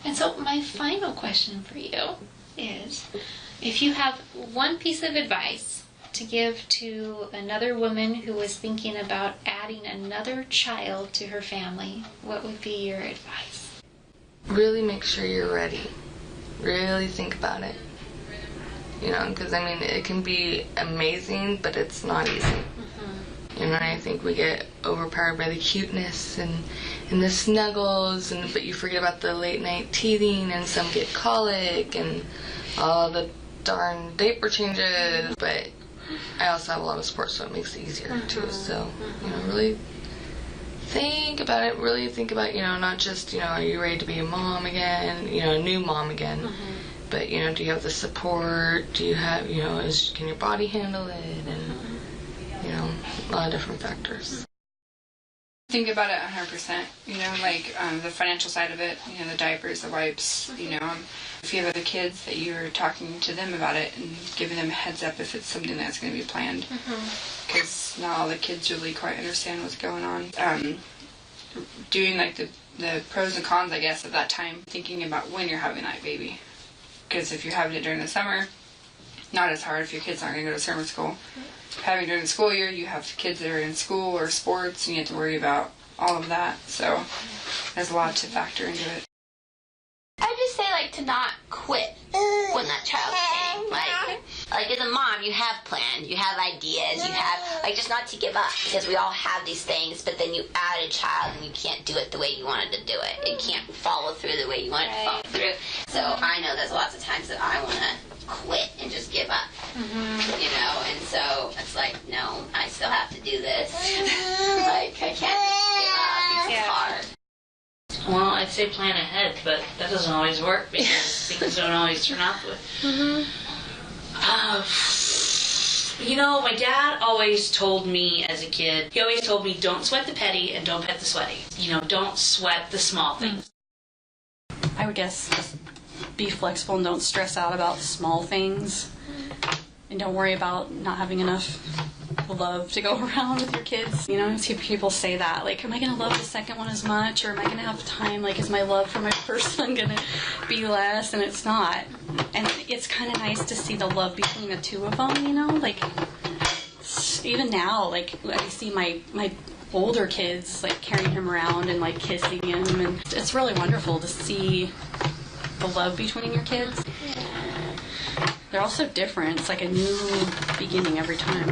And so my final question for you is, if you have one piece of advice to give to another woman who was thinking about adding another child to her family, what would be your advice? Really make sure you're ready. Really think about it. You know, because I mean, it can be amazing, but it's not easy. You know, I think we get overpowered by the cuteness and the snuggles, but you forget about the late night teething, and some get colic and all the darn diaper changes. But I also have a lot of sports, so it makes it easier too. So, you know, really think about it. Really think about, you know, not just, you know, are you ready to be a mom again, you know, a new mom again, but, you know, do you have the support? Do you have, you know, can your body handle it? And you know, a lot of different factors. Think about it 100%, you know, like the financial side of it, you know, the diapers, the wipes, you know, if you have other kids, that you're talking to them about it and giving them a heads up if it's something that's going to be planned, because not all the kids really quite understand what's going on. Doing like the pros and cons, I guess, of that time, thinking about when you're having that baby, because if you're having it during the summer, not as hard if your kids aren't going to go to summer school. Having during the school year, you have kids that are in school or sports, and you have to worry about all of that. So there's a lot to factor into it. I just say, like, to not quit when that child came. Like as a mom, you have plans, you have ideas, you have, like, just not to give up, because we all have these things, but then you add a child and you can't do it the way you wanted to do it. It can't follow through the way you want it to follow through. So I know there's lots of times that I want to quit and just give up, you know, and so it's like, no, I still have to do this. Like, I can't just give up. It's hard. Well, I'd say plan ahead, but that doesn't always work because things don't always turn out the way. You know, my dad always told me as a kid, he always told me, don't sweat the petty and don't pet the sweaty. You know, don't sweat the small things. I would guess just be flexible and don't stress out about small things. And don't worry about not having enough love to go around with your kids. You know, I see people say that, like, am I going to love the second one as much, or am I going to have time, like, is my love for my first one going to be less? And it's not. And it's kind of nice to see the love between the two of them, you know, like, even now, like, I see my older kids, like, carrying him around and, like, kissing him, and it's really wonderful to see the love between your kids. They're all so different. It's like a new beginning every time.